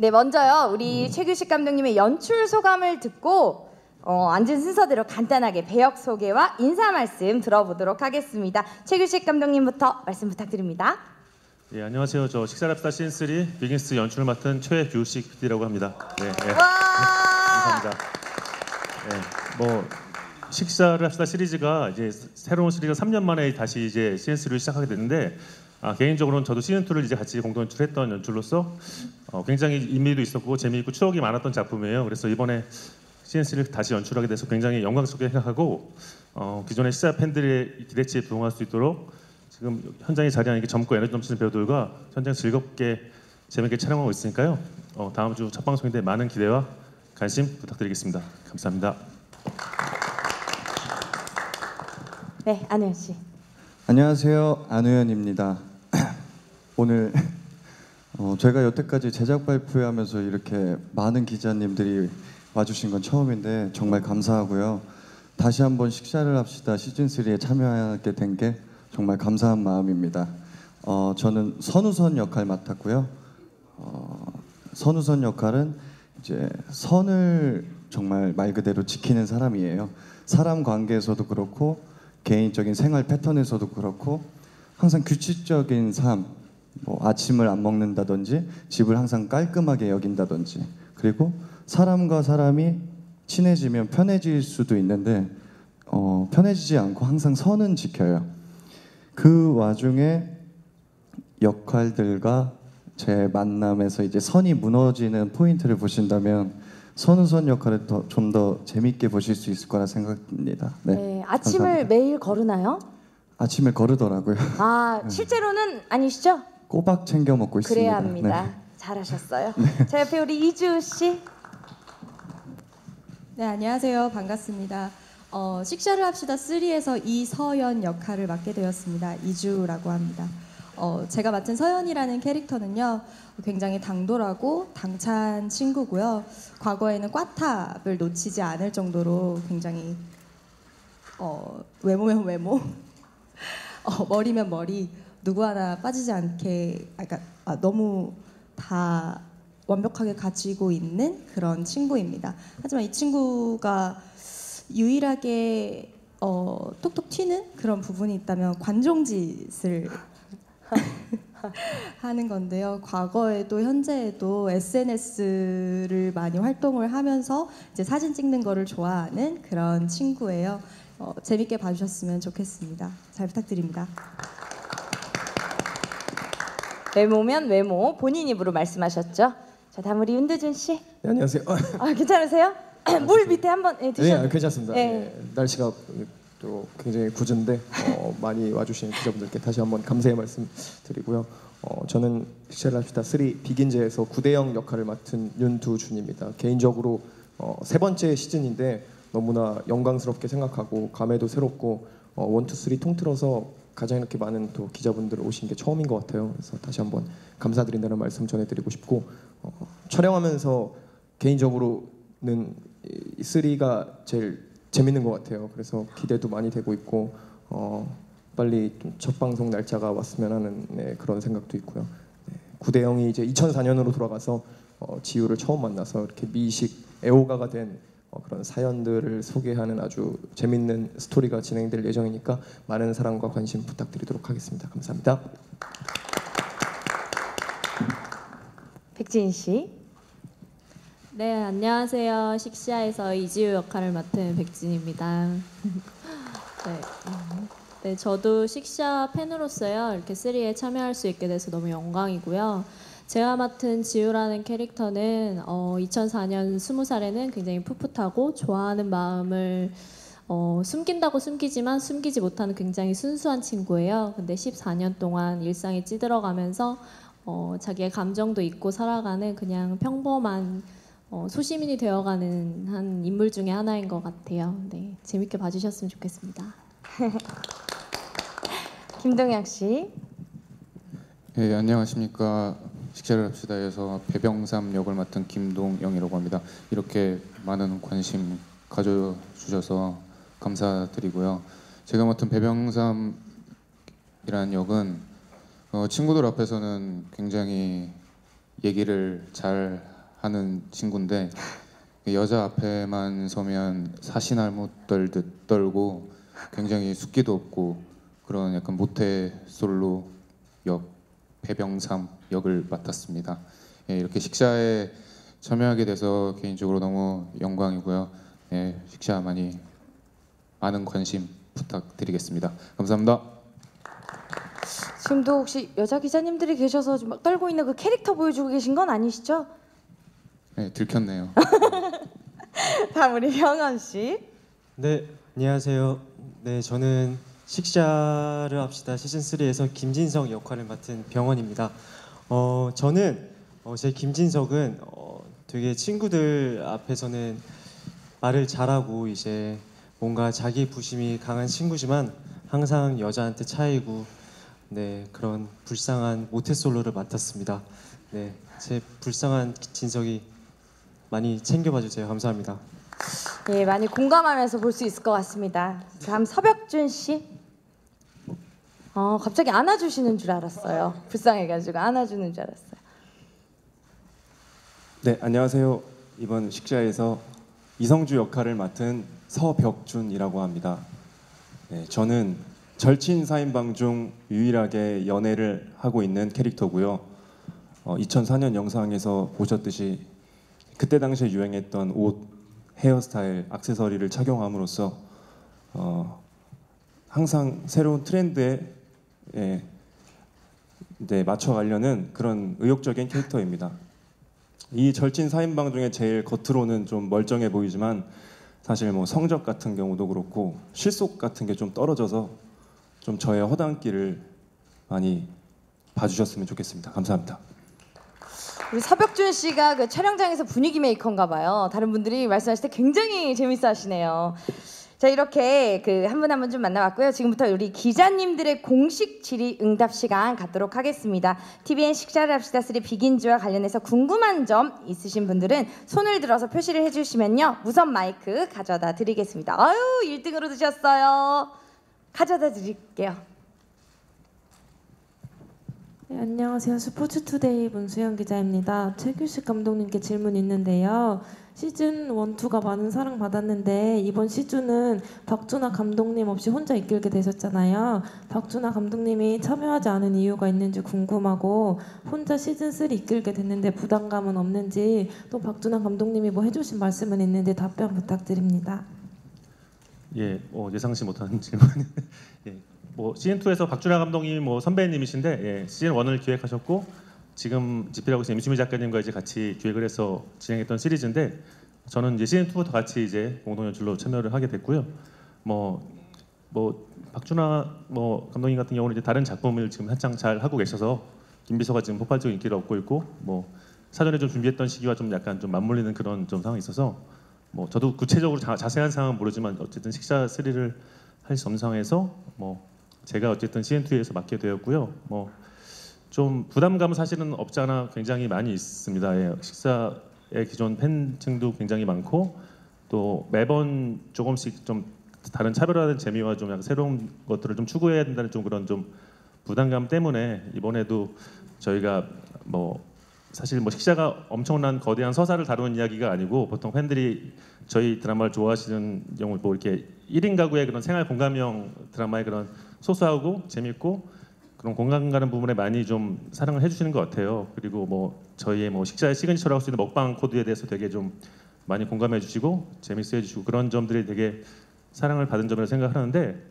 네, 먼저요. 우리 최규식 감독님의 연출 소감을 듣고 앉은 순서대로 간단하게 배역 소개와 인사 말씀 들어보도록 하겠습니다. 최규식 감독님부터 말씀 부탁드립니다. 네, 안녕하세요. 저 식사랍시다 시즌3 비긴스 연출을 맡은 최규식 PD라고 합니다. 네, 네. 감사합니다. 네, 뭐 식사랍시다 시리즈가 이제 새로운 시리즈가 3년 만에 다시 이제 시즌3를 시작하게 됐는데 개인적으로는 저도 시즌2를 이제 같이 공동 연출했던 연출로서 굉장히 의미도 있었고 재미있고 추억이 많았던 작품이에요. 그래서 이번에 시즌3를 다시 연출하게 돼서 굉장히 영광스럽게 생각하고 기존의 시사 팬들의 기대치에 부응할 수 있도록 지금 현장에 자리한 이렇게 젊고 에너지 넘치는 배우들과 현장 즐겁게 재밌게 촬영하고 있으니까요. 다음 주 첫 방송인데 많은 기대와 관심 부탁드리겠습니다. 감사합니다. 네, 안우현 씨. 안녕하세요, 안우현입니다. 오늘 저희가 여태까지 제작 발표하면서 이렇게 많은 기자님들이 와주신 건 처음인데 정말 감사하고요. 다시 한번 식사를 합시다 시즌3에 참여하게 된 게 정말 감사한 마음입니다. 저는 선우선 역할 맡았고요. 선우선 역할은 이제 선을 정말 말 그대로 지키는 사람이에요. 사람 관계에서도 그렇고 개인적인 생활 패턴에서도 그렇고 항상 규칙적인 삶, 뭐 아침을 안 먹는다든지 집을 항상 깔끔하게 여긴다든지 그리고 사람과 사람이 친해지면 편해질 수도 있는데 편해지지 않고 항상 선은 지켜요. 그 와중에 역할들과 제 만남에서 이제 선이 무너지는 포인트를 보신다면 선우선 역할을 좀 더 재밌게 보실 수 있을 거라 생각합니다. 네, 아침을 감사합니다. 매일 거르나요? 아침을 거르더라고요. 실제로는 아니시죠? 꼬박 챙겨 먹고 있습니다. 그래야 합니다. 네. 잘하셨어요. 자, 옆에 우리 이주 씨. 네, 안녕하세요. 반갑습니다. 식사를 합시다 3에서 이서연 역할을 맡게 되었습니다. 이주라고 합니다. 제가 맡은 서연이라는 캐릭터는요, 굉장히 당돌하고 당찬 친구고요. 과거에는 꽈탑을 놓치지 않을 정도로 굉장히 외모면 외모, 머리면 머리, 누구 하나 빠지지 않게, 너무 다 완벽하게 가지고 있는 그런 친구입니다. 하지만 이 친구가 유일하게 톡톡 튀는 그런 부분이 있다면 관종짓을 하는 건데요. 과거에도 현재에도 SNS를 많이 활동을 하면서 이제 사진 찍는 거를 좋아하는 그런 친구예요. 재밌게 봐주셨으면 좋겠습니다. 잘 부탁드립니다. 외모면 외모, 본인 입으로 말씀하셨죠? 자, 다음 우리 윤두준 씨. 네, 안녕하세요. 괜찮으세요? 물 밑에 한번 드셔도. 네, 괜찮습니다. 네. 네, 날씨가 또 굉장히 굳은데 많이 와주신 기자분들께 다시 한번 감사의 말씀 드리고요. 저는 식사를 합시다 3 비긴즈에서 구대영 역할을 맡은 윤두준입니다. 개인적으로 세 번째 시즌인데 너무나 영광스럽게 생각하고 감회도 새롭고 1, 2, 3 통틀어서 가장 이렇게 많은 또 기자분들 오신 게 처음인 것 같아요. 그래서 다시 한번 감사드린다는 말씀 전해드리고 싶고 촬영하면서 개인적으로는 이 3가 제일 재밌는 것 같아요. 그래서 기대도 많이 되고 있고 빨리 좀 첫 방송 날짜가 왔으면 하는 그런 생각도 있고요. 구대영이 이제 2004년으로 돌아가서 지우를 처음 만나서 이렇게 미식 애호가가 된 그런 사연들을 소개하는 아주 재밌는 스토리가 진행될 예정이니까 많은 사랑과 관심 부탁드리도록 하겠습니다. 감사합니다. 백지인 씨. 네, 안녕하세요. 식시아에서 이지우 역할을 맡은 백진입니다. 네, 저도 식시아 팬으로서요, 이렇게 3에 참여할 수 있게 돼서 너무 영광이고요. 제가 맡은 지우라는 캐릭터는 2004년 20살에는 굉장히 풋풋하고 좋아하는 마음을 숨긴다고 숨기지만 숨기지 못하는 굉장히 순수한 친구예요. 근데 14년 동안 일상에 찌들어가면서 자기의 감정도 잊고 살아가는 그냥 평범한 소시민이 되어가는 한 인물 중에 하나인 것 같아요. 네, 재밌게 봐주셨으면 좋겠습니다. 김동혁 씨. 네, 안녕하십니까. 식사를 합시다에서 배병삼 역을 맡은 김동영이라고 합니다. 이렇게 많은 관심 가져주셔서 감사드리고요. 제가 맡은 배병삼이라는 역은 친구들 앞에서는 굉장히 얘기를 잘 하는 친구인데 여자 앞에만 서면 사시나무 떨듯 떨고 굉장히 숙기도 없고 그런 약간 모태솔로 역 배병삼 역을 맡았습니다. 예, 이렇게 식샤에 참여하게 돼서 개인적으로 너무 영광이고요. 예, 식샤 많은 관심 부탁드리겠습니다. 감사합니다. 지금도 혹시 여자 기자님들이 계셔서 좀 막 떨고 있는 그 캐릭터 보여주고 계신 건 아니시죠? 네, 들켰네요. 다음 우리 병원 씨. 네, 안녕하세요. 네, 저는 식샤를 합시다 시즌 3에서 김진석 역할을 맡은 병원입니다. 저는 제 김진석은 되게 친구들 앞에서는 말을 잘하고 이제 뭔가 자기 부심이 강한 친구지만 항상 여자한테 차이고 네, 그런 불쌍한 모태솔로를 맡았습니다. 네, 제 불쌍한 진석이 많이 챙겨봐 주세요. 감사합니다. 예, 많이 공감하면서 볼 수 있을 것 같습니다. 다음 서벽준 씨. 갑자기 안아주시는 줄 알았어요. 불쌍해가지고 안아주는 줄 알았어요. 네, 안녕하세요. 이번 식샤에서 이성주 역할을 맡은 서벽준이라고 합니다. 네, 저는 절친 4인방 중 유일하게 연애를 하고 있는 캐릭터고요. 2004년 영상에서 보셨듯이 그때 당시에 유행했던 옷, 헤어스타일, 액세서리를 착용함으로써 항상 새로운 트렌드에 맞춰가려는 그런 의욕적인 캐릭터입니다. 이 절친 4인방 중에 제일 겉으로는 좀 멀쩡해 보이지만 사실 뭐 성적 같은 경우도 그렇고 실속 같은 게 좀 떨어져서 좀 저의 허당끼를 많이 봐주셨으면 좋겠습니다. 감사합니다. 우리 서벽준 씨가 그 촬영장에서 분위기 메이커인가 봐요. 다른 분들이 말씀하실 때 굉장히 재밌어 하시네요. 자, 이렇게 그 한 분 한 분 좀 만나봤고요. 지금부터 우리 기자님들의 공식 질의 응답 시간 갖도록 하겠습니다. TVN 식사를 합시다 3 비긴즈와 관련해서 궁금한 점 있으신 분들은 손을 들어서 표시를 해주시면요. 무선 마이크 가져다 드리겠습니다. 아유, 1등으로 드셨어요. 가져다 드릴게요. 네, 안녕하세요. 스포츠투데이 문수영 기자입니다. 최규식 감독님께 질문 있는데요. 시즌 1, 2가 많은 사랑 받았는데 이번 시즌은 박준하 감독님 없이 혼자 이끌게 되셨잖아요. 박준하 감독님이 참여하지 않은 이유가 있는지 궁금하고 혼자 시즌 3 이끌게 됐는데 부담감은 없는지 또 박준하 감독님이 뭐 해주신 말씀은 있는데 답변 부탁드립니다. 예, 예상치 못한 질문. 예, 뭐 시즌 2에서 박준하 감독님이 뭐 선배님이신데 예, 시즌 1을 기획하셨고 지금 집필하고 있는 임수미 작가님과 이제 같이 기획을 해서 진행했던 시리즈인데 저는 이제 시즌 2부터 같이 이제 공동 연출로 참여를 하게 됐고요. 뭐 박준하 감독님 같은 경우는 이제 다른 작품을 지금 한창 잘 하고 계셔서 김비서가 지금 폭발적인 인기를 얻고 있고 뭐 사전에 좀 준비했던 시기와 좀 약간 좀 맞물리는 그런 좀 상황이 있어서 뭐 저도 구체적으로 자세한 상황은 모르지만 어쨌든 식사 3를 할 수 없는 상황에서 뭐 제가 어쨌든 시즌 2에서 맡게 되었고요. 뭐 좀 부담감은 사실은 없지 않아 굉장히 많이 있습니다. 예, 식사의 기존 팬층도 굉장히 많고 또 매번 조금씩 좀 다른 차별화된 재미와 좀 약간 새로운 것들을 좀 추구해야 된다는 좀 그런 좀 부담감 때문에 이번에도 저희가 뭐 사실 뭐 식사가 엄청난 거대한 서사를 다루는 이야기가 아니고 보통 팬들이 저희 드라마를 좋아하시는 경우 뭐 이렇게 1인 가구의 그런 생활 공감형 드라마의 그런 소소하고 재밌고 그런 공감 가는 부분에 많이 좀 사랑을 해주시는 것 같아요. 그리고 뭐 저희의 뭐 식사의 시그니처라고 할 수 있는 먹방 코드에 대해서 되게 좀 많이 공감해주시고 재밌어 해주시고 그런 점들이 되게 사랑을 받은 점이라고 생각하는데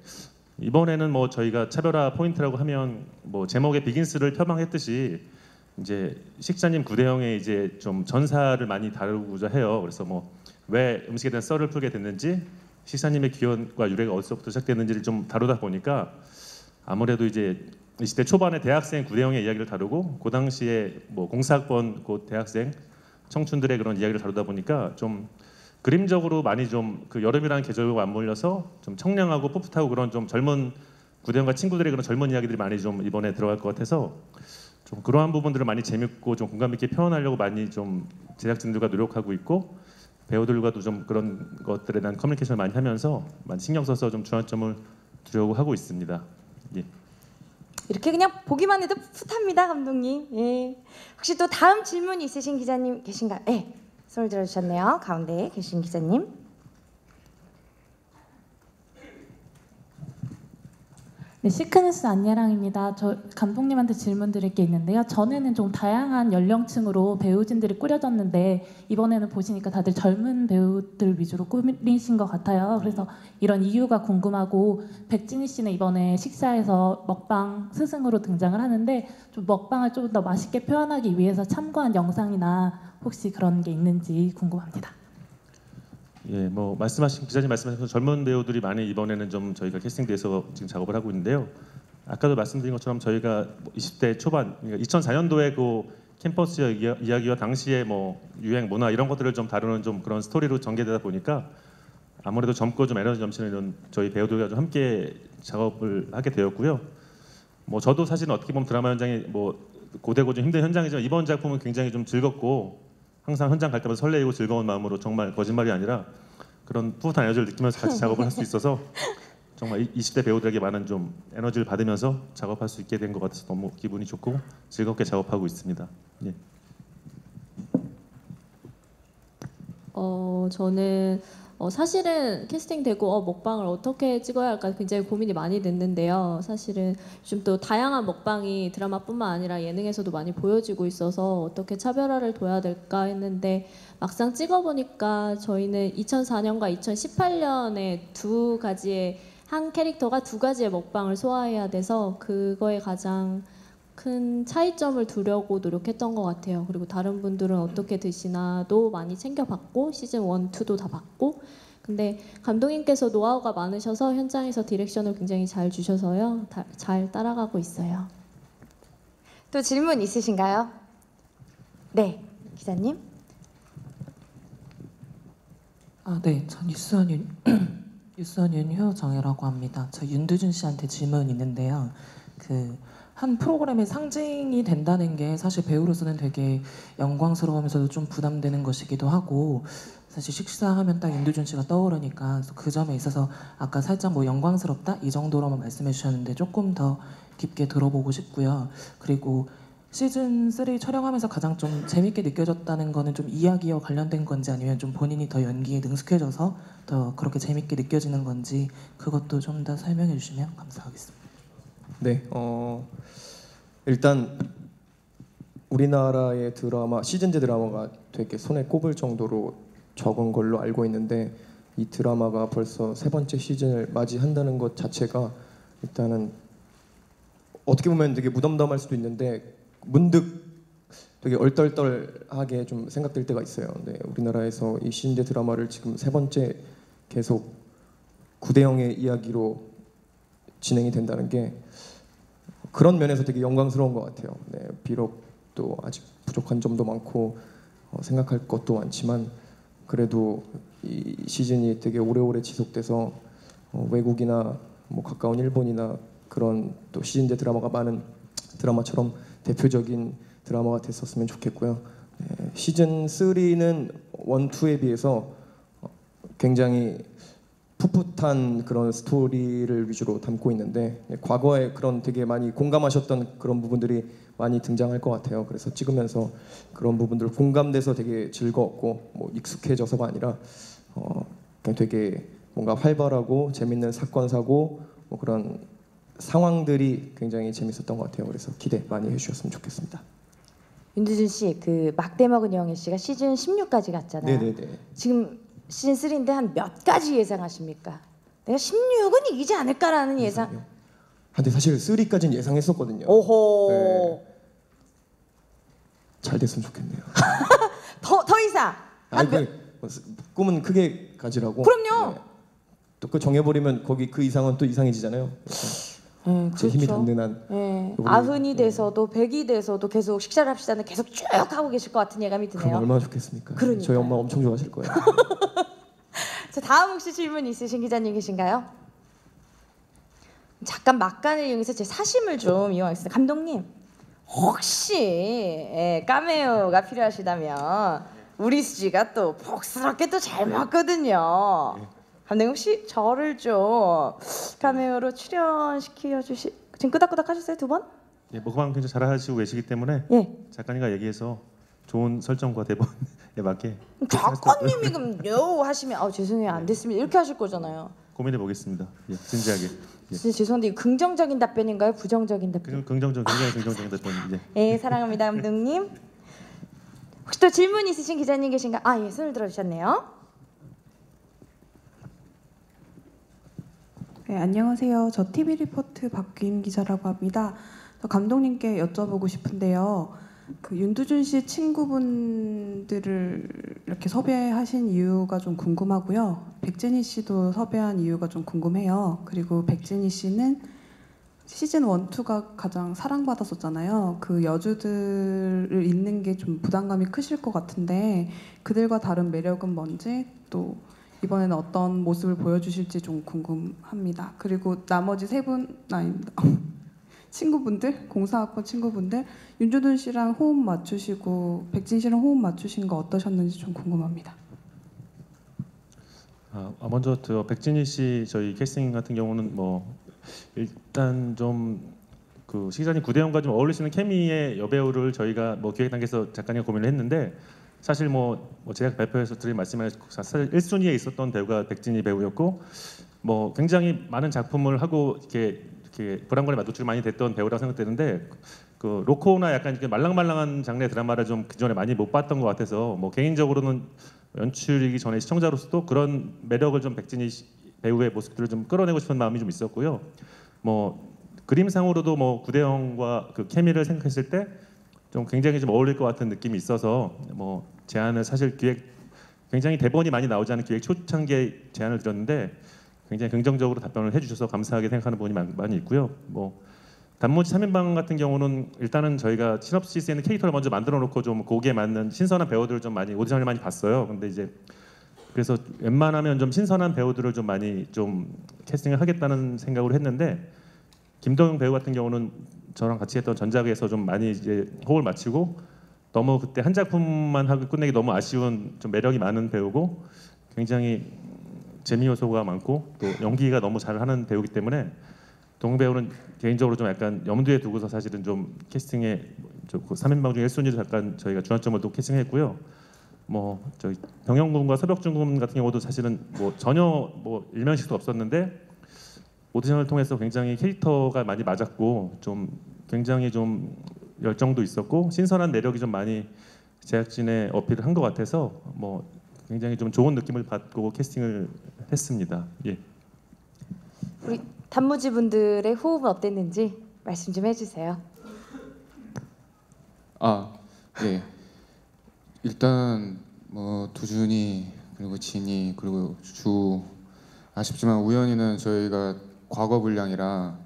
이번에는 뭐 저희가 차별화 포인트라고 하면 뭐 제목에 비긴스를 표방했듯이 이제 식사님 구대영의 이제 좀 전사를 많이 다루고자 해요. 그래서 뭐 왜 음식에 대한 썰을 풀게 됐는지 식사님의 기원과 유래가 어디서부터 시작됐는지를 좀 다루다 보니까 아무래도 이제 20대 초반의 대학생 구대영의 이야기를 다루고 그 당시에 뭐 공사학번 곧 대학생 청춘들의 그런 이야기를 다루다 보니까 좀 그림적으로 많이 좀 그 여름이라는 계절과 맞물려서 좀 청량하고 풋풋하고 그런 좀 젊은 구대영과 친구들의 그런 젊은 이야기들이 많이 좀 이번에 들어갈 것 같아서 좀 그러한 부분들을 많이 재밌고 좀 공감 있게 표현하려고 많이 좀 제작진들과 노력하고 있고 배우들과도 좀 그런 것들에 대한 커뮤니케이션을 많이 하면서 많이 신경 써서 좀 주안점을 두려고 하고 있습니다. 예. 이렇게 그냥 보기만 해도 풋풋합니다, 감독님. 예. 혹시 또 다음 질문 있으신 기자님 계신가요? 예. 손을 들어주셨네요. 가운데 계신 기자님. 네, 시크니스 안예랑입니다. 저 감독님한테 질문 드릴 게 있는데요. 전에는 좀 다양한 연령층으로 배우진들이 꾸려졌는데 이번에는 보시니까 다들 젊은 배우들 위주로 꾸미신 것 같아요. 그래서 이런 이유가 궁금하고, 백진희 씨는 이번에 식사에서 먹방 스승으로 등장을 하는데 좀 먹방을 좀 더 맛있게 표현하기 위해서 참고한 영상이나 혹시 그런 게 있는지 궁금합니다. 예, 뭐 말씀하신 기자님 말씀하신 젊은 배우들이 많이 이번에는 좀 저희가 캐스팅돼서 지금 작업을 하고 있는데요. 아까도 말씀드린 것처럼 저희가 20대 초반, 그러니까 2004년도에 그 캠퍼스 이야기와 당시의 뭐 유행 문화 이런 것들을 좀 다루는 좀 그런 스토리로 전개되다 보니까 아무래도 젊고 좀 에너지 넘치는 이런 저희 배우들과 좀 함께 작업을 하게 되었고요. 뭐 저도 사실은 어떻게 보면 드라마 현장이 뭐 고되고 좀 힘든 현장이지만 이번 작품은 굉장히 좀 즐겁고 항상 현장 갈 때마다 설레이고 즐거운 마음으로, 정말 거짓말이 아니라 그런 풋풋한 에너지를 느끼면서 같이 작업을 할 수 있어서 정말 20대 배우들에게 많은 좀 에너지를 받으면서 작업할 수 있게 된 것 같아서 너무 기분이 좋고 즐겁게 작업하고 있습니다. 예. 저는 사실은 캐스팅되고 먹방을 어떻게 찍어야 할까 굉장히 고민이 많이 됐는데요. 사실은 좀 또 다양한 먹방이 드라마뿐만 아니라 예능에서도 많이 보여지고 있어서 어떻게 차별화를 둬야 될까 했는데 막상 찍어보니까 저희는 2004년과 2018년에 두 가지의 한 캐릭터가 두 가지의 먹방을 소화해야 돼서 그거에 가장 큰 차이점을 두려고 노력했던 것 같아요. 그리고 다른 분들은 어떻게 드시나도 많이 챙겨봤고 시즌 1, 2도 다 봤고, 근데 감독님께서 노하우가 많으셔서 현장에서 디렉션을 굉장히 잘 주셔서요. 잘 따라가고 있어요. 또 질문 있으신가요? 네, 기자님. 네, 전 유수원 윤효정이라고 합니다. 저 윤두준 씨한테 질문 있는데요. 한 프로그램의 상징이 된다는 게 사실 배우로서는 되게 영광스러우면서도 좀 부담되는 것이기도 하고, 사실 식사하면 딱 윤두준 씨가 떠오르니까 그 점에 있어서 아까 살짝 뭐 영광스럽다 이 정도로만 말씀해 주셨는데 조금 더 깊게 들어보고 싶고요. 그리고 시즌 3 촬영하면서 가장 좀 재밌게 느껴졌다는 거는 좀 이야기와 관련된 건지 아니면 좀 본인이 더 연기에 능숙해져서 더 그렇게 재밌게 느껴지는 건지 그것도 좀 더 설명해 주시면 감사하겠습니다. 네, 일단 우리나라의 드라마, 시즌제 드라마가 되게 손에 꼽을 정도로 적은 걸로 알고 있는데 이 드라마가 벌써 3번째 시즌을 맞이한다는 것 자체가 일단은 어떻게 보면 되게 무덤덤할 수도 있는데 문득 되게 얼떨떨하게 좀 생각될 때가 있어요. 네, 우리나라에서 이 시즌제 드라마를 지금 3번째 계속 9대0의 이야기로 진행이 된다는 게 그런 면에서 되게 영광스러운 것 같아요. 네, 비록 또 아직 부족한 점도 많고 생각할 것도 많지만 그래도 이 시즌이 되게 오래오래 지속돼서 외국이나 뭐 가까운 일본이나 그런 또 시즌제 드라마가 많은 드라마처럼 대표적인 드라마가 됐었으면 좋겠고요. 네, 시즌 3는 1, 2에 비해서 굉장히 풋풋한 그런 스토리를 위주로 담고 있는데 과거에 그런 되게 많이 공감하셨던 그런 부분들이 많이 등장할 것 같아요. 그래서 찍으면서 그런 부분들 공감돼서 되게 즐거웠고 뭐 익숙해져서가 아니라 그냥 되게 뭔가 활발하고 재밌는 사건 사고 뭐 그런 상황들이 굉장히 재밌었던 것 같아요. 그래서 기대 많이 해주셨으면 좋겠습니다. 윤두준 씨, 그 막대 먹은 영애 씨가 시즌 16까지 갔잖아요. 네네네. 지금 시즌 3인데 한 몇 가지 예상하십니까? 내가 16은 이기지 않을까라는 예상. 근데 사실 3까지는 예상했었거든요. 오호. 네. 잘 됐으면 좋겠네요. 더 이상. 꿈은 크게 가지라고. 그럼요. 네. 또 그 정해버리면 거기 그 이상은 또 이상해지잖아요. 제 힘이 닿는 한. 네. 90이 돼서도 100이 돼서도 계속 식사를 합시다는 계속 쭉 하고 계실 것 같은 예감이 드네요. 그럼 얼마나 좋겠습니까? 그러니까요. 저희 엄마 엄청 좋아하실 거예요. 자, 다음 혹시 질문 있으신 기자님 계신가요? 잠깐 막간을 이용해서 제 사심을 좀 이용하겠습니다. 감독님, 혹시 카메오가 필요하시다면 우리 수지가 또 복스럽게 또 잘 맞거든요. 감독님 혹시 저를 좀 카메오로 출연시켜 주시. 지금 끄덕끄덕 하셨어요, 2번? 예, 뭐 그만 굉장히 잘하시고 계시기 때문에 예. 작가님과 얘기해서 좋은 설정과 대본에 맞게 작가님이 그럼 요 하시면 죄송해요 안 됐습니다 이렇게 하실 거잖아요. 고민해 보겠습니다. 예, 진지하게. 예. 진짜 죄송한데 이거 긍정적인 답변인가요? 부정적인 답변? 긍정적, 굉장히 긍정적인 답변. 예. 예, 사랑합니다 감독님. 혹시 또 질문 있으신 기자님 계신가? 예, 손을 들어주셨네요. 네, 안녕하세요. 저 TV 리포트 박규임 기자라고 합니다. 저 감독님께 여쭤보고 싶은데요. 그 윤두준 씨 친구분들을 이렇게 섭외하신 이유가 좀 궁금하고요. 백진희 씨도 섭외한 이유가 좀 궁금해요. 그리고 백진희 씨는 시즌 1, 2가 가장 사랑받았었잖아요. 그 여주들을 잇는 게 좀 부담감이 크실 것 같은데 그들과 다른 매력은 뭔지 또 이번에는 어떤 모습을 보여주실지 좀 궁금합니다. 그리고 나머지 3분 아닙니다. 친구분들, 공사학번 친구분들 윤두준 씨랑 호흡 맞추시고 백진 씨랑 호흡 맞추신 거 어떠셨는지 좀 궁금합니다. 먼저 저 백진희 씨 저희 캐스팅 같은 경우는 뭐 일단 좀 그 시기자님 구대영과 좀 어울리시는 케미의 여배우를 저희가 뭐 기획 단계에서 작가님 고민을 했는데 사실 뭐 제가 발표에서 드린 말씀에 사실 1순위에 있었던 배우가 백진희 배우였고 뭐 굉장히 많은 작품을 하고 이렇게 불안감에 맞노출이 많이 됐던 배우라고 생각되는데 그 로코나 약간 이렇게 말랑말랑한 장르의 드라마를 좀 그전에 많이 못 봤던 것 같아서 뭐 개인적으로는 연출이기 전에 시청자로서도 그런 매력을 좀 백진희 배우의 모습들을 좀 끌어내고 싶은 마음이 좀 있었고요. 뭐 그림상으로도 뭐 구대영과 그 케미를 생각했을 때 좀 굉장히 좀 어울릴 것 같은 느낌이 있어서 뭐 제안을 사실 기획 굉장히 대본이 많이 나오지 않은 기획 초창기에 제안을 드렸는데 굉장히 긍정적으로 답변을 해주셔서 감사하게 생각하는 부분이 많이 있고요. 뭐 단무지 3인방 같은 경우는 일단은 저희가 시놉시스에는 캐릭터를 먼저 만들어 놓고 좀 거기에 맞는 신선한 배우들을 좀 많이 오디션을 많이 봤어요. 근데 이제 그래서 웬만하면 좀 신선한 배우들을 좀 많이 좀 캐스팅을 하겠다는 생각으로 했는데 김도영 배우 같은 경우는 저랑 같이 했던 전작에서 좀 많이 이제 호흡을 맞추고 너무 그때 한 작품만 하고 끝내기 너무 아쉬운 좀 매력이 많은 배우고 굉장히 재미 요소가 많고 또 연기가 너무 잘하는 배우이기 때문에 동 배우는 개인적으로 좀 약간 염두에 두고서 사실은 좀 캐스팅에 그 3인방 중에 1순위로 잠깐 저희가 주안점을 또 캐스팅했고요. 뭐 저희 병영군과 서벽준군 같은 경우도 사실은 뭐 전혀 뭐 일면식도 없었는데 오디션을 통해서 굉장히 캐릭터가 많이 맞았고 좀 굉장히 좀 열정도 있었고 신선한 매력이 좀 많이 제작진에 어필을 한 것 같아서 뭐 굉장히 좀 좋은 느낌을 받고 캐스팅을 했습니다. 예. 우리 단무지 분들의 호흡은 어땠는지 말씀 좀 해주세요. 예. 일단 뭐 두준이 그리고 진이 그리고 주 아쉽지만 우연히는 저희가 과거 분량이라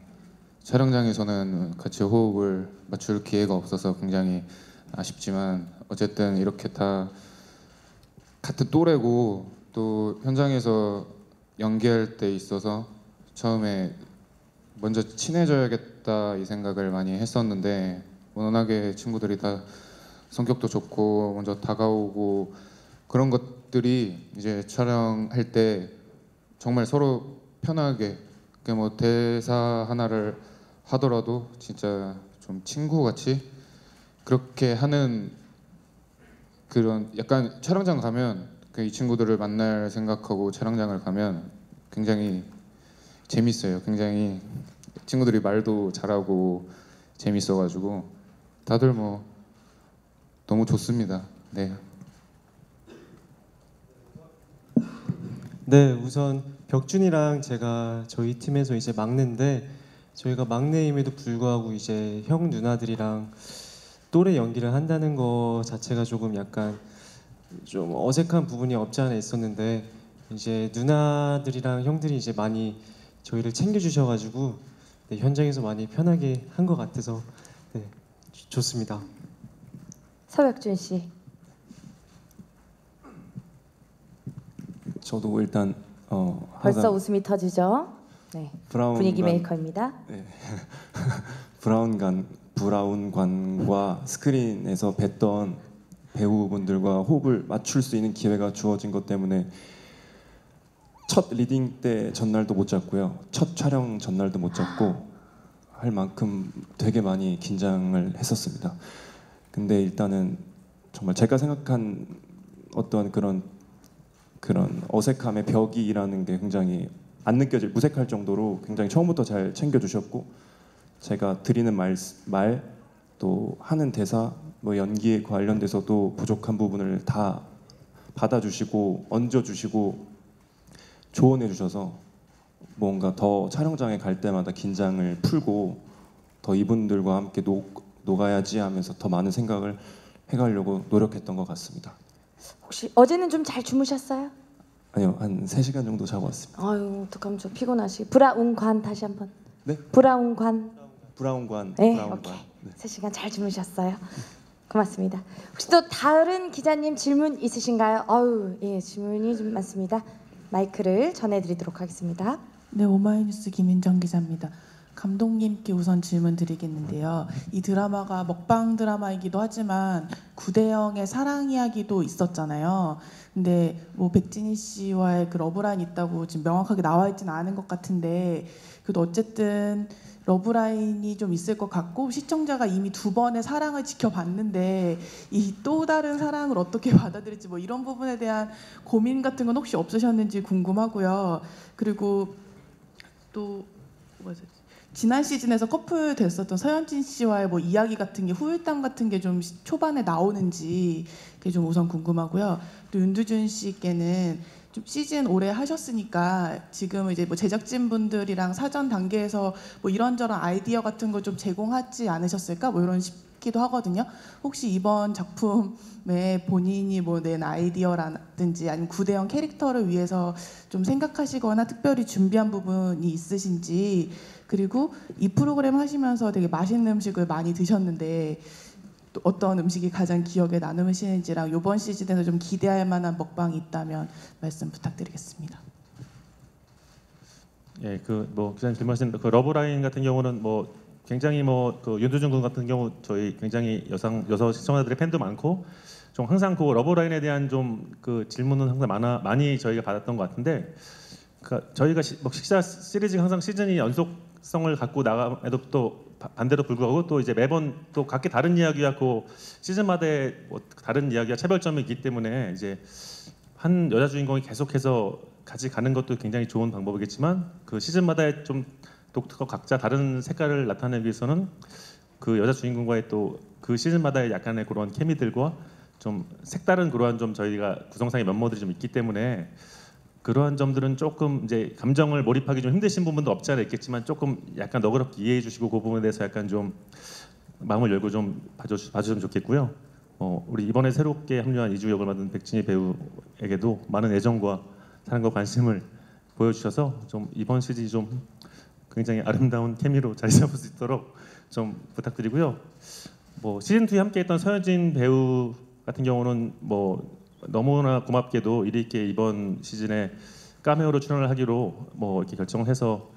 촬영장에서는 같이 호흡을 맞출 기회가 없어서 굉장히 아쉽지만 어쨌든 이렇게 다 같은 또래고 또 현장에서 연기할 때 있어서 처음에 먼저 친해져야겠다 이 생각을 많이 했었는데 워낙에 친구들이 다 성격도 좋고 먼저 다가오고 그런 것들이 이제 촬영할 때 정말 서로 편하게 뭐 대사 하나를 하더라도 진짜 좀 친구같이 그렇게 하는 그런 약간 촬영장 가면 이 친구들을 만날 생각하고 촬영장을 가면 굉장히 재밌어요. 굉장히 친구들이 말도 잘하고 재밌어가지고 다들 뭐 너무 좋습니다. 네. 네, 우선 벽준이랑 제가 저희 팀에서 이제 막내인데 저희가 막내임에도 불구하고 이제 형 누나들이랑 또래 연기를 한다는 거 자체가 조금 약간 좀 어색한 부분이 없지 않아 있었는데 이제 누나들이랑 형들이 이제 많이 저희를 챙겨주셔가지고 네, 현장에서 많이 편하게 한 것 같아서 네, 좋습니다. 서백준 씨. 저도 일단 벌써 웃음이 터지죠. 네. 분위기 메이커입니다. 네. 브라운관과 스크린에서 뵀던 배우분들과 호흡을 맞출 수 있는 기회가 주어진 것 때문에 첫 리딩 때 전날도 못 잤고요. 첫 촬영 전날도 못 잤고 할 만큼 되게 많이 긴장을 했었습니다. 근데 일단은 정말 제가 생각한 어떤 그런 어색함의 벽이라는 게 굉장히 안 느껴질, 무색할 정도로 굉장히 처음부터 잘 챙겨주셨고, 제가 드리는 말 또 하는 대사, 뭐 연기에 관련돼서도 부족한 부분을 다 받아주시고 얹어주시고 조언해 주셔서 뭔가 더 촬영장에 갈 때마다 긴장을 풀고 더 이분들과 함께 녹아야지 하면서 더 많은 생각을 해가려고 노력했던 것 같습니다. 혹시 어제는 좀 잘 주무셨어요? 아니요, 한 3시간 정도 자고 왔습니다. 아유, 어떡하면 좀 피곤하시. 브라운관 다시 한번. 네? 브라운관. 브라운관. 네, 브라운관. 오케이. 네. 3시간 잘 주무셨어요. 고맙습니다. 혹시 또 다른 기자님 질문 있으신가요? 아유, 예, 질문이 좀 많습니다. 마이크를 전해드리도록 하겠습니다. 네, 오마이뉴스 김윤정 기자입니다. 감독님께 우선 질문 드리겠는데요. 이 드라마가 먹방 드라마이기도 하지만 구대영의 사랑 이야기도 있었잖아요. 근데 뭐 백진희 씨와의 그 러브라인 있다고 지금 명확하게 나와 있지는 않은 것 같은데, 그래도 어쨌든 러브라인이 좀 있을 것 같고 시청자가 이미 2번의 사랑을 지켜봤는데 이 또 다른 사랑을 어떻게 받아들일지 뭐 이런 부분에 대한 고민 같은 건 혹시 없으셨는지 궁금하고요. 그리고 또 지난 시즌에서 커플 됐었던 서현진 씨와의 뭐 이야기 같은 게, 후일담 같은 게 좀 초반에 나오는지 그게 좀 우선 궁금하고요. 또 윤두준 씨께는 좀 시즌 오래 하셨으니까 지금 이제 뭐 제작진 분들이랑 사전 단계에서 뭐 이런저런 아이디어 같은 거 좀 제공하지 않으셨을까? 뭐 이런 싶기도 하거든요. 혹시 이번 작품에 본인이 뭐 낸 아이디어라든지 아니면 구대영 캐릭터를 위해서 좀 생각하시거나 특별히 준비한 부분이 있으신지, 그리고 이 프로그램 하시면서 되게 맛있는 음식을 많이 드셨는데 또 어떤 음식이 가장 기억에 남으시는지랑 이번 시즌에서 좀 기대할 만한 먹방이 있다면 말씀 부탁드리겠습니다. 예, 그 뭐 기자님 질문하신 그 러브라인 같은 경우는 뭐 굉장히 뭐 그 윤두준 군 같은 경우 저희 굉장히 여성 시청자들의 팬도 많고 좀 항상 그 러브라인에 대한 좀 그 질문은 항상 많이 저희가 받았던 것 같은데, 그 저희가 뭐 식사 시리즈가 항상 시즌이 연속성을 갖고 나가에도 또 반대로 불구하고 또 이제 매번 또 각기 다른 이야기와 그 시즌마다의 뭐 다른 이야기와 차별점이 있기 때문에 이제 한 여자 주인공이 계속해서 같이 가는 것도 굉장히 좋은 방법이겠지만 그 시즌마다의 좀 독특하고 각자 다른 색깔을 나타내기 위해서는 그 여자 주인공과의 또 그 시즌마다의 약간의 그런 케미들과 좀 색다른 그러한 좀 저희가 구성상의 면모들이 좀 있기 때문에 그러한 점들은 조금 이제 감정을 몰입하기 좀 힘드신 부분도 없지 않아 있겠지만 조금 약간 너그럽게 이해해 주시고 그 부분에 대해서 약간 좀 마음을 열고 좀 봐주시면 좋겠고요. 우리 이번에 새롭게 합류한 이주 역을 맡은 백진희 배우에게도 많은 애정과 사랑과 관심을 보여주셔서 좀 이번 시즌이 좀 굉장히 아름다운 케미로 자리 잡을 수 있도록 좀 부탁드리고요. 뭐 시즌 2에 함께했던 서현진 배우 같은 경우는 뭐 너무나 고맙게도 이리 있게 이번 시즌에 카메오로 출연을 하기로 뭐 이렇게 결정을 해서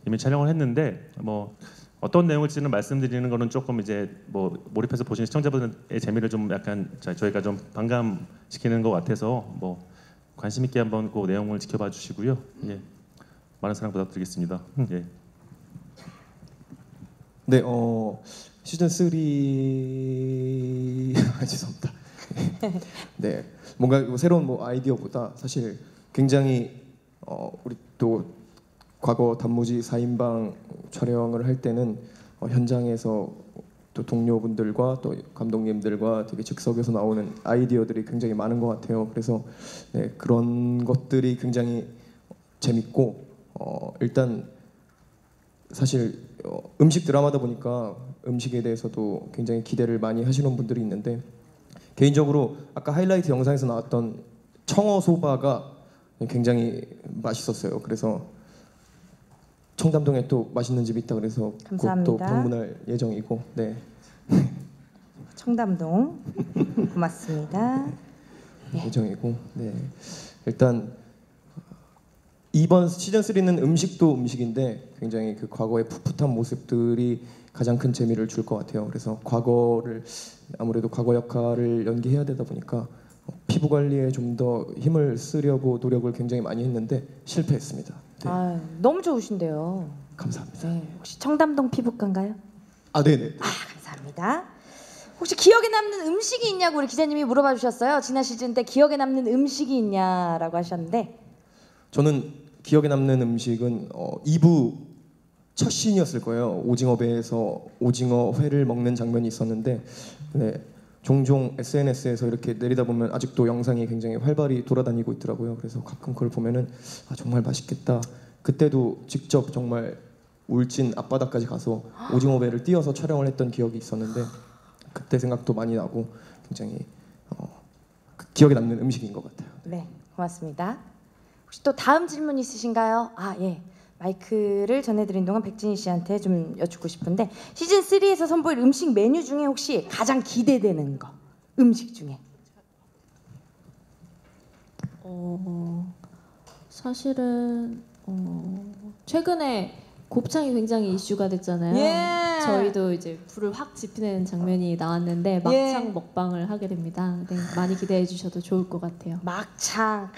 이미 촬영을 했는데, 뭐 어떤 내용일지는 말씀드리는 거는 조금 이제 뭐 몰입해서 보시는 시청자분들의 재미를 좀 약간 저희가 좀 반감시키는 것 같아서 뭐 관심 있게 한번 그 내용을 지켜봐 주시고요. 예, 많은 사랑 부탁드리겠습니다. 예. 네, 시즌 3 죄송합니다. 네, 뭔가 새로운 뭐 아이디어보다 사실 굉장히 우리 또 과거 단무지 4인방 촬영을 할 때는 현장에서 또 동료분들과 또 감독님들과 되게 즉석에서 나오는 아이디어들이 굉장히 많은 것 같아요. 그래서 네, 그런 것들이 굉장히 재밌고 일단 사실 음식 드라마다 보니까 음식에 대해서도 굉장히 기대를 많이 하시는 분들이 있는데, 개인적으로 아까 하이라이트 영상에서 나왔던 청어 소바가 굉장히 맛있었어요. 그래서 청담동에 또 맛있는 집이 있다 그래서 곧 또 방문할 예정이고, 네. 청담동 고맙습니다. 네. 예정이고, 네. 일단 이번 시즌 3는 음식도 음식인데 굉장히 그 과거의 풋풋한 모습들이 가장 큰 재미를 줄 것 같아요. 그래서 과거를 아무래도 과거 역할을 연기해야 되다 보니까 피부 관리에 좀 더 힘을 쓰려고 노력을 굉장히 많이 했는데 실패했습니다. 네. 아, 너무 좋으신데요. 감사합니다. 네, 혹시 청담동 피부과인가요? 아, 네네. 감사합니다. 혹시 기억에 남는 음식이 있냐고 우리 기자님이 물어봐 주셨어요. 지난 시즌 때 기억에 남는 음식이 있냐라고 하셨는데 저는 기억에 남는 음식은 2부 첫 씬이었을 거예요. 오징어 배에서 오징어 회를 먹는 장면이 있었는데 네, 종종 SNS에서 이렇게 내리다 보면 아직도 영상이 굉장히 활발히 돌아다니고 있더라고요. 그래서 가끔 그걸 보면은 아, 정말 맛있겠다. 그때도 직접 정말 울진 앞바다까지 가서 오징어 배를 띄워서 촬영을 했던 기억이 있었는데 그때 생각도 많이 나고 굉장히 기억에 남는 음식인 것 같아요. 네, 고맙습니다. 혹시 또 다음 질문 있으신가요? 아, 예. 마이크를 전해드린 동안 백진희 씨한테 좀 여쭙고 싶은데 시즌 3에서 선보일 음식 메뉴 중에 혹시 가장 기대되는 거 음식 중에 사실은 최근에 곱창이 굉장히 이슈가 됐잖아요. 예. 저희도 이제 불을 확 지피는 장면이 나왔는데 막창 먹방을 하게 됩니다. 네, 많이 기대해 주셔도 좋을 것 같아요. 막창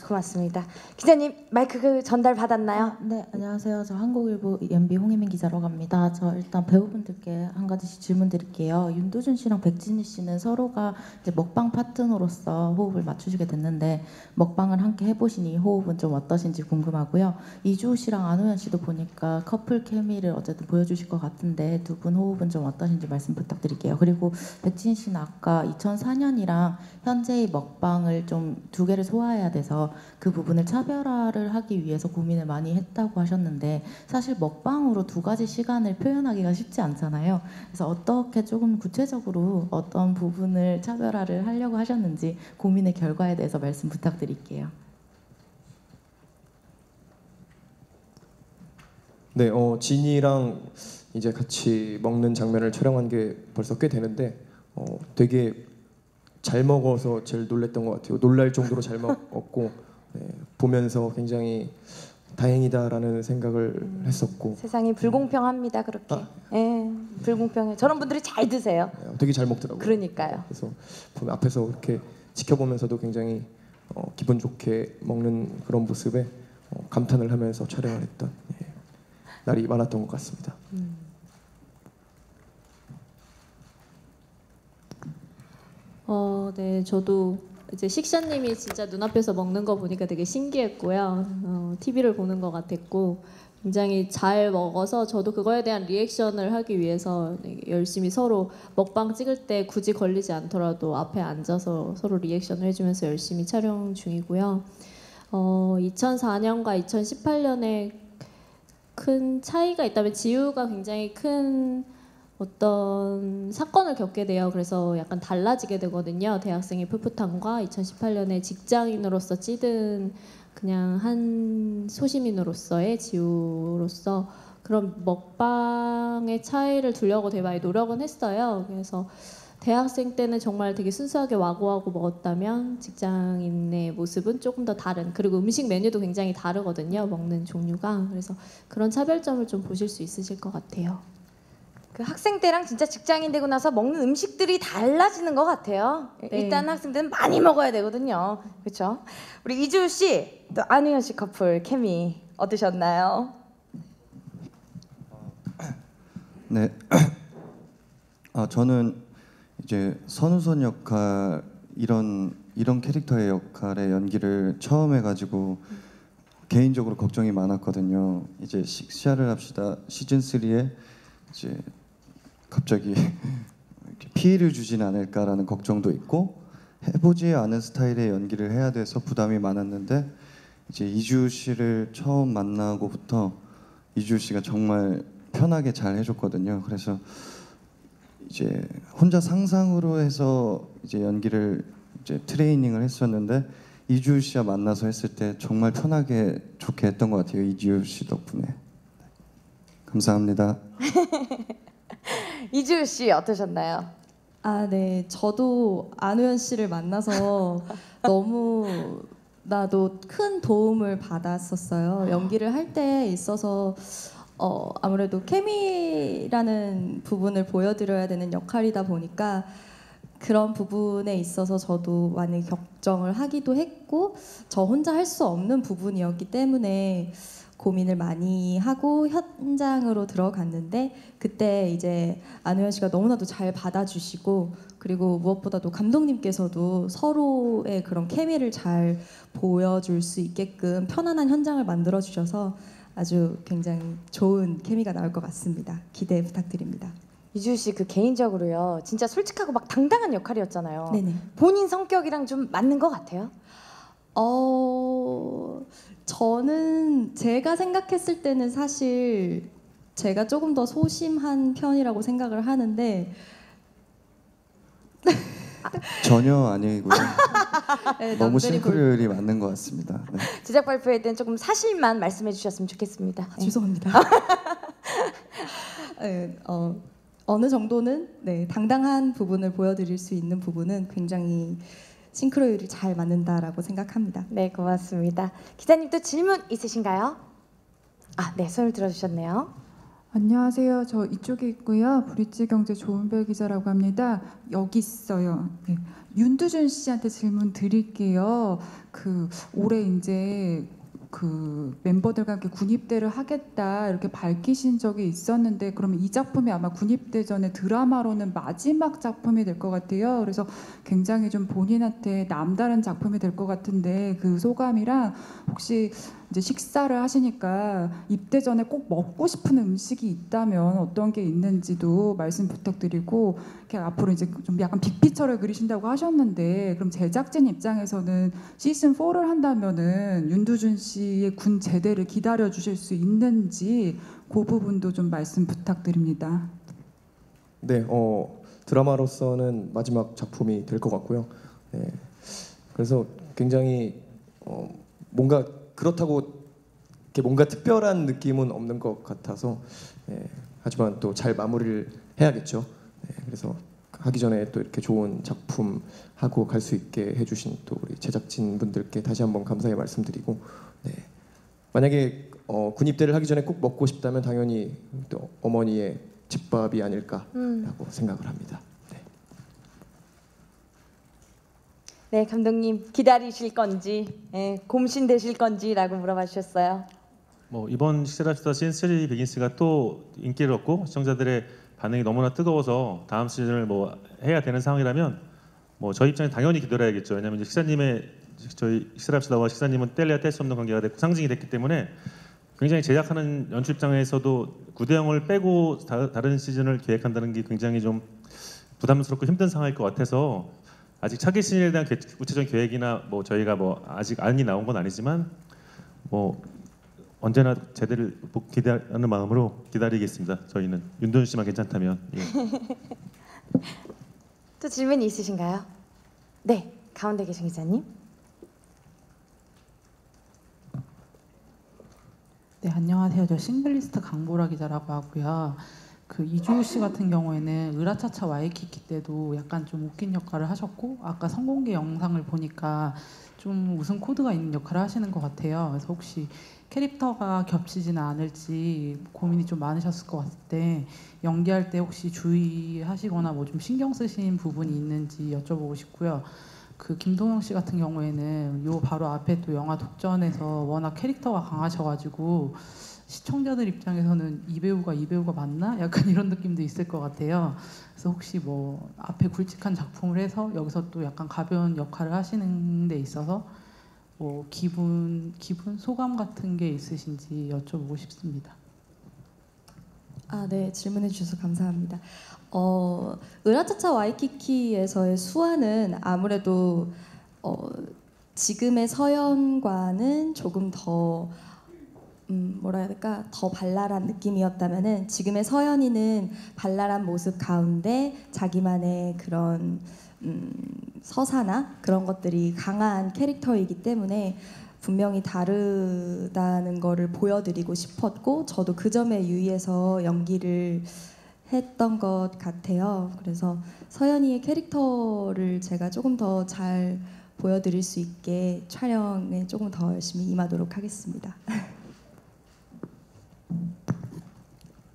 고맙습니다. 기자님 마이크 전달 받았나요? 네, 안녕하세요. 저 한국일보 연비 홍혜민 기자라고 합니다. 저 일단 배우분들께 한 가지씩 질문 드릴게요. 윤두준 씨랑 백진희 씨는 서로가 이제 먹방 파트너로서 호흡을 맞추시게 됐는데 먹방을 함께 해보시니 호흡은 좀 어떠신지 궁금하고요. 이주호 씨랑 안호연 씨도 보니까 커플 케미를 어쨌든 보여주실 것 같은데 두 분 호흡은 좀 어떠신지 말씀 부탁드릴게요. 그리고 백진희 씨는 아까 2004년이랑 현재의 먹방을 좀 두 개를 소화해야 돼서 그 부분을 차별화를 하기 위해서 고민을 많이 했다고 하셨는데 사실 먹방으로 두 가지 시간을 표현하기가 쉽지 않잖아요. 그래서 어떻게 조금 구체적으로 어떤 부분을 차별화를 하려고 하셨는지 고민의 결과에 대해서 말씀 부탁드릴게요. 네, 진이랑 이제 같이 먹는 장면을 촬영한 게 벌써 꽤 되는데 되게 잘 먹어서 제일 놀랬던 것 같아요. 놀랄 정도로 잘 먹었고 네, 보면서 굉장히 다행이다라는 생각을 했었고 세상이 불공평합니다. 그렇게. 예, 불공평해. 저런 분들이 잘 드세요. 되게 잘 먹더라고요. 그러니까요. 그래서 보면 앞에서 이렇게 지켜보면서도 굉장히 기분 좋게 먹는 그런 모습에 감탄을 하면서 촬영을 했던 날이 많았던 것 같습니다. 네, 저도 이제 식샤님이 진짜 눈앞에서 먹는 거 보니까 되게 신기했고요. TV를 보는 것 같았고 굉장히 잘 먹어서 저도 그거에 대한 리액션을 하기 위해서 열심히 서로 먹방 찍을 때 굳이 걸리지 않더라도 앞에 앉아서 서로 리액션을 해주면서 열심히 촬영 중이고요. 2004년과 2018년에 큰 차이가 있다면 지우가 굉장히 큰 어떤 사건을 겪게 돼요. 그래서 약간 달라지게 되거든요. 대학생의 풋풋함과 2018년에 직장인으로서 찌든 그냥 한 소시민으로서의 지우로서 그런 먹방의 차이를 두려고 되게 많이 노력은 했어요. 그래서 대학생 때는 정말 되게 순수하게 와구와구 먹었다면 직장인의 모습은 조금 더 다른, 그리고 음식 메뉴도 굉장히 다르거든요. 먹는 종류가. 그래서 그런 차별점을 좀 보실 수 있으실 것 같아요. 그 학생 때랑 진짜 직장인 되고 나서 먹는 음식들이 달라지는 것 같아요. 네. 일단 학생 때는 많이 먹어야 되거든요. 그렇죠? 우리 이주호 씨, 또 안우현 씨 커플 케미 어떠셨나요? 네, 저는 이제 선우선 역할 이런 캐릭터의 역할의 연기를 처음 해가지고 개인적으로 걱정이 많았거든요. 이제 식샤를 합시다 시즌 3에 이제 갑자기 이렇게 피해를 주진 않을까라는 걱정도 있고 해보지 않은 스타일의 연기를 해야 돼서 부담이 많았는데 이제 이주호 씨를 처음 만나고부터 이주호 씨가 정말 편하게 잘 해줬거든요. 그래서 이제 혼자 상상으로 해서 이제 연기를 이제 트레이닝을 했었는데 이주호 씨와 만나서 했을 때 정말 편하게 좋게 했던 것 같아요. 이주호 씨 덕분에. 감사합니다. 이주호 씨 어떠셨나요? 아, 네. 저도 안우현 씨를 만나서 너무 나도 큰 도움을 받았었어요. 연기를 할 때 있어서 아무래도 케미라는 부분을 보여드려야 되는 역할이다 보니까 그런 부분에 있어서 저도 많이 걱정을 하기도 했고 저 혼자 할 수 없는 부분이었기 때문에 고민을 많이 하고 현장으로 들어갔는데 그때 이제 안우현 씨가 너무나도 잘 받아주시고 그리고 무엇보다도 감독님께서도 서로의 그런 케미를 잘 보여줄 수 있게끔 편안한 현장을 만들어 주셔서 아주 굉장히 좋은 케미가 나올 것 같습니다. 기대 부탁드립니다. 이주희 씨 그 개인적으로요 진짜 솔직하고 막 당당한 역할이었잖아요. 네네. 본인 성격이랑 좀 맞는 것 같아요? 저는 제가 생각했을 때는 사실 제가 조금 더 소심한 편이라고 생각을 하는데 전혀 아니고요. 네, 너무 남들이 싱크로율이 맞는 것 같습니다. 네. 제작 발표회 때는 조금 사실만 말씀해 주셨으면 좋겠습니다. 네. 죄송합니다. 네, 어느 정도는 네, 당당한 부분을 보여드릴 수 있는 부분은 굉장히 싱크로율이 잘 맞는다라고 생각합니다. 네, 고맙습니다. 기자님도 질문 있으신가요? 아, 네, 손을 들어주셨네요. 안녕하세요. 저 이쪽에 있고요. 브릿지경제 조은별 기자라고 합니다. 여기 있어요. 네. 윤두준 씨한테 질문 드릴게요. 올해 이제 멤버들과 함께 군입대를 하겠다 이렇게 밝히신 적이 있었는데 그러면 이 작품이 아마 군입대 전에 드라마로는 마지막 작품이 될 것 같아요. 그래서 굉장히 좀 본인한테 남다른 작품이 될 것 같은데 그 소감이랑 혹시 이제 식사를 하시니까 입대 전에 꼭 먹고 싶은 음식이 있다면 어떤 게 있는지도 말씀 부탁드리고 이렇게 앞으로 이제 좀 약간 빅피처를 그리신다고 하셨는데 그럼 제작진 입장에서는 시즌 4를 한다면은 윤두준 씨의 군 제대를 기다려 주실 수 있는지 그 부분도 좀 말씀 부탁드립니다. 네, 드라마로서는 마지막 작품이 될 것 같고요. 네, 그래서 굉장히 뭔가 그렇다고 이렇게 뭔가 특별한 느낌은 없는 것 같아서 하지만 또 잘 마무리를 해야겠죠. 그래서 하기 전에 또 이렇게 좋은 작품 하고 갈 수 있게 해주신 또 우리 제작진 분들께 다시 한번 감사의 말씀드리고 만약에 군입대를 하기 전에 꼭 먹고 싶다면 당연히 또 어머니의 집밥이 아닐까라고 생각을 합니다. 네, 감독님 기다리실 건지 곰신되실 건지라고 물어봐 주셨어요. 뭐 이번 식사랍시다 시즌 3 비긴스가 또 인기를 얻고 시청자들의 반응이 너무나 뜨거워서 다음 시즌을 뭐 해야 되는 상황이라면 뭐 저희 입장에 당연히 기다려야겠죠. 왜냐하면 이제 저희 식사랍시다와 식사님은 뗄래야 뗄 수 없는 관계가 됐고 상징이 됐기 때문에 굉장히 제작하는 연출 입장에서도 구대영을 빼고 다른 시즌을 계획한다는 게 굉장히 좀 부담스럽고 힘든 상황일 것 같아서 아직 차기 시즌에 대한 구체적인 계획이나 뭐 저희가 뭐 아직 안이 나온 건 아니지만 뭐 언제나 제대를 기대하는 마음으로 기다리겠습니다. 저희는 윤도현 씨만 괜찮다면. 예. 또 질문이 있으신가요? 네, 가운데 계신 기자님. 네, 안녕하세요. 저 싱글리스트 강보라 기자라고 하고요. 이주호 씨 같은 경우에는 으라차차 와이키키 때도 약간 좀 웃긴 역할을 하셨고 아까 성공개 영상을 보니까 좀 웃음 코드가 있는 역할을 하시는 것 같아요. 그래서 혹시 캐릭터가 겹치지는 않을지 고민이 좀 많으셨을 것 같을 때 연기할 때 혹시 주의하시거나 뭐 좀 신경 쓰신 부분이 있는지 여쭤보고 싶고요. 김동영 씨 같은 경우에는 요 바로 앞에 또 영화 독전에서 워낙 캐릭터가 강하셔가지고 시청자들 입장에서는 이 배우가 맞나? 약간 이런 느낌도 있을 것 같아요. 그래서 혹시 뭐 앞에 굵직한 작품을 해서 여기서 또 약간 가벼운 역할을 하시는 데 있어서 뭐 기분 소감 같은 게 있으신지 여쭤보고 싶습니다. 네, 질문해 주셔서 감사합니다. 으라차차 와이키키에서의 수아는 아무래도 지금의 서연과는 조금 더 뭐라 해야 될까? 더 발랄한 느낌이었다면은 지금의 서연이는 발랄한 모습 가운데 자기만의 그런 서사나 그런 것들이 강한 캐릭터이기 때문에 분명히 다르다는 거를 보여드리고 싶었고 저도 그 점에 유의해서 연기를 했던 것 같아요. 그래서 서연이의 캐릭터를 제가 조금 더 잘 보여드릴 수 있게 촬영에 조금 더 열심히 임하도록 하겠습니다.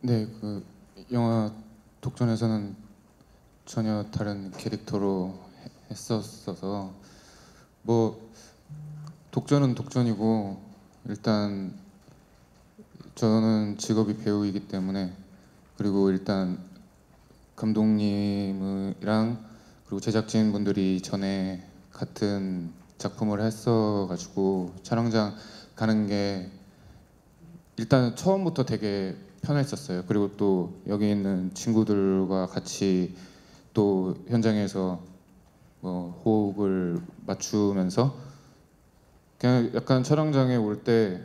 네, 영화 독전에서는 전혀 다른 캐릭터로 했었어서 뭐 독전은 독전이고 일단 저는 직업이 배우이기 때문에 그리고 일단 감독님이랑 그리고 제작진분들이 전에 같은 작품을 했어가지고 촬영장 가는 게 일단 처음부터 되게 편했었어요. 그리고 또 여기 있는 친구들과 같이 또 현장에서 뭐 호흡을 맞추면서 그냥 약간 촬영장에 올 때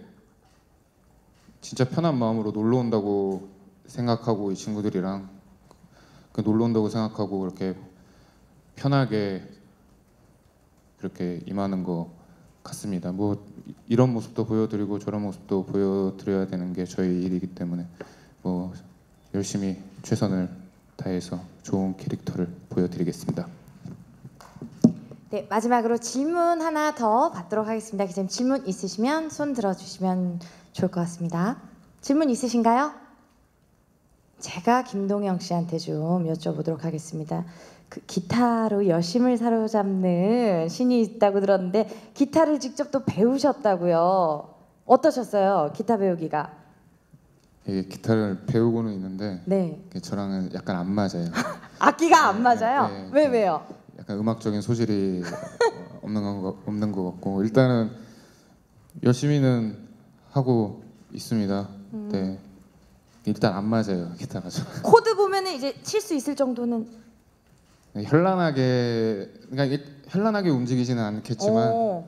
진짜 편한 마음으로 놀러 온다고 생각하고 이 친구들이랑 그 놀러 온다고 생각하고 이렇게 편하게 그렇게 임하는 것 같습니다. 뭐 이런 모습도 보여드리고 저런 모습도 보여드려야 되는 게 저희 일이기 때문에 뭐 열심히 최선을 다해서 좋은 캐릭터를 보여드리겠습니다. 네, 마지막으로 질문 하나 더 받도록 하겠습니다. 기자님 질문 있으시면 손 들어주시면 좋을 것 같습니다. 질문 있으신가요? 제가 김동영 씨한테 좀 여쭤보도록 하겠습니다. 그 기타로 여심을 사로잡는 신이 있다고 들었는데 기타를 직접 또 배우셨다고요. 어떠셨어요? 기타 배우기가? 이게 기타를 배우고는 있는데 네. 이게 저랑은 약간 안 맞아요. 악기가 안 맞아요? 네, 왜요? 약간 음악적인 소질이 없는 것 같고 일단은 열심히는 하고 있습니다. 네, 일단 안 맞아요 기타가. 코드 보면은 이제 칠 수 있을 정도는 현란하게 그러니까 이게 현란하게 움직이지는 않겠지만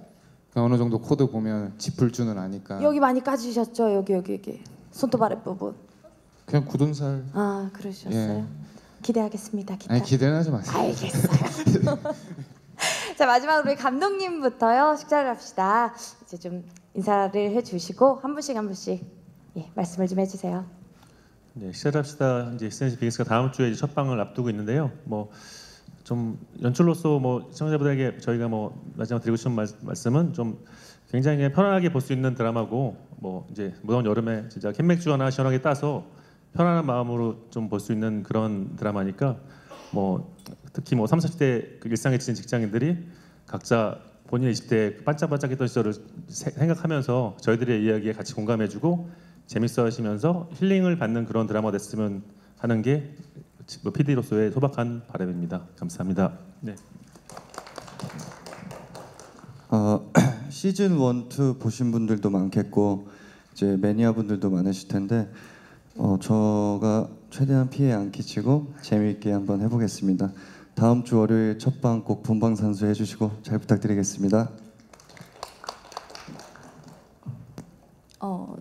그냥 어느 정도 코드 보면 짚을 줄은 아니까. 여기 많이 까지셨죠? 여기 손톱 아래 부분. 그냥 굳은 살. 아 그러셨어요? 예. 기대하겠습니다. 기타. 아니 기대는 하지 마세요. 알겠어요. 자 마지막으로 우리 감독님부터요 식사를 합시다. 이제 좀 인사를 해주시고 한 분씩 예, 말씀을 좀 해주세요. 네, 시작을 합시다. 이제 SNS 빅스가 다음 주에 이제 첫 방을 앞두고 있는데요. 뭐 좀 연출로서 뭐 시청자분들에게 저희가 뭐 마지막 드리고 싶은 말씀은 좀 굉장히 편안하게 볼 수 있는 드라마고 뭐 이제 무더운 여름에 진짜 캔맥주 하나 시원하게 따서 편안한 마음으로 좀 볼 수 있는 그런 드라마니까 뭐 특히 뭐 30, 40대 그 일상에 지친 직장인들이 각자 본인의 20대 반짝반짝했던 시절을 생각하면서 저희들의 이야기에 같이 공감해주고 재밌어 하시면서 힐링을 받는 그런 드라마가 됐으면 하는 게 PD로서의 소박한 바람입니다. 감사합니다. 네. 시즌 1, 2 보신 분들도 많겠고 이제 매니아 분들도 많으실 텐데 저가 최대한 피해 안 끼치고 재미있게 한번 해보겠습니다. 다음 주 월요일 첫 방 꼭 본방사수 해주시고 잘 부탁드리겠습니다.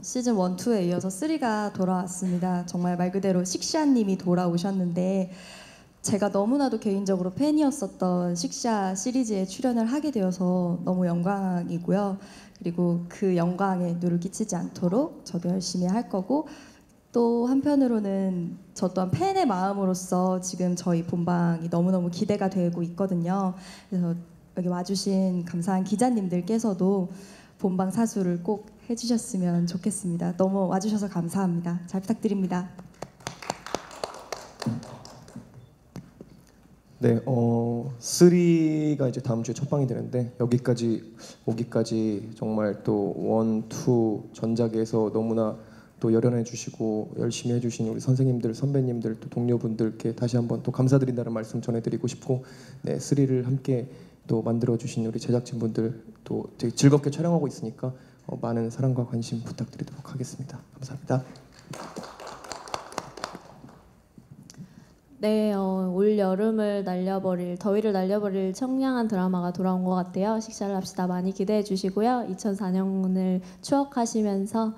시즌 1, 2에 이어서 3가 돌아왔습니다. 정말 말 그대로 식샤님이 돌아오셨는데 제가 너무나도 개인적으로 팬이었었던 식샤 시리즈에 출연을 하게 되어서 너무 영광이고요. 그리고 그 영광에 누를 끼치지 않도록 저도 열심히 할 거고 또 한편으로는 저 또한 팬의 마음으로서 지금 저희 본방이 너무너무 기대가 되고 있거든요. 그래서 여기 와주신 감사한 기자님들께서도 본방 사수를 꼭 해주셨으면 좋겠습니다. 너무 와주셔서 감사합니다. 잘 부탁드립니다. 네, 3가 이제 다음 주에 첫 방이 되는데 여기까지 오기까지 정말 또 1, 2 전작에서 너무나 또 열연해 주시고 열심히 해주신 우리 선생님들, 선배님들, 또 동료분들께 다시 한번 또 감사드린다는 말씀 전해드리고 싶고, 네, 3를 함께 또 만들어 주신 우리 제작진분들 또 되게 즐겁게 촬영하고 있으니까 많은 사랑과 관심 부탁드리도록 하겠습니다. 감사합니다. 네, 올 여름을 날려버릴 더위를 날려버릴 청량한 드라마가 돌아온 것 같아요. 식사를 합시다. 많이 기대해 주시고요. 2004년을 추억하시면서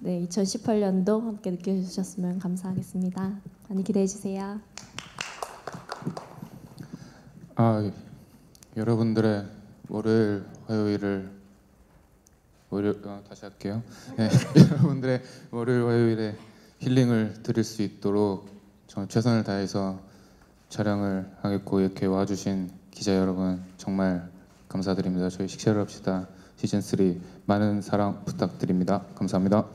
네, 2018년도 함께 느껴주셨으면 감사하겠습니다. 많이 기대해 주세요. 여러분들의 월요일, 화요일을 다시 할게요. 네, 여러분들의 월요일, 화요일에 힐링을 드릴 수 있도록 저는 최선을 다해서 촬영을 하겠고 이렇게 와주신 기자 여러분 정말 감사드립니다. 저희 식사를 합시다 시즌 3 많은 사랑 부탁드립니다. 감사합니다.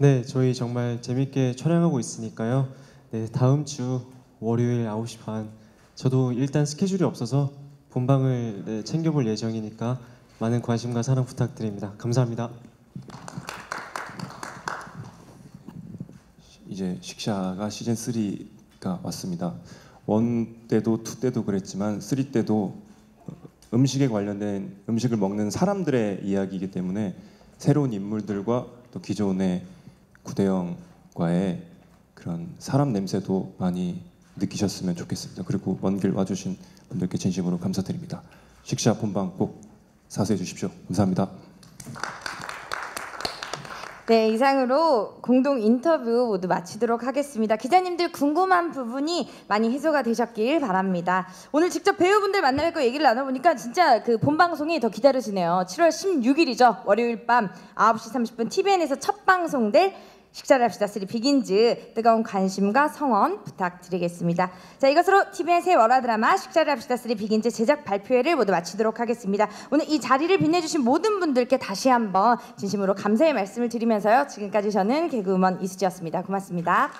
네, 저희 정말 재밌게 촬영하고 있으니까요. 네, 다음 주 월요일 9시 반. 저도 일단 스케줄이 없어서 본방을 네, 챙겨볼 예정이니까 많은 관심과 사랑 부탁드립니다. 감사합니다. 이제 식샤가 시즌 3가 왔습니다. 1 때도 2 때도 그랬지만 3 때도 음식에 관련된 음식을 먹는 사람들의 이야기이기 때문에 새로운 인물들과 또 기존의 구대영과의 그런 사람 냄새도 많이 느끼셨으면 좋겠습니다. 그리고 먼 길 와주신 분들께 진심으로 감사드립니다. 식샤 본방 꼭 사수해 주십시오. 감사합니다. 네, 이상으로 공동 인터뷰 모두 마치도록 하겠습니다. 기자님들 궁금한 부분이 많이 해소가 되셨길 바랍니다. 오늘 직접 배우분들 만나뵙고 얘기를 나눠보니까 진짜 그 본방송이 더 기다려지네요. 7월 16일이죠. 월요일 밤 9시 30분 TVN에서 첫 방송될 식사를 합시다 3 비긴즈 뜨거운 관심과 성원 부탁드리겠습니다. 자, 이것으로 TVN 새 월화 드라마 식사를 합시다 3 비긴즈 제작 발표회를 모두 마치도록 하겠습니다. 오늘 이 자리를 빛내주신 모든 분들께 다시 한번 진심으로 감사의 말씀을 드리면서요. 지금까지 저는 개그우먼 이수지였습니다. 고맙습니다.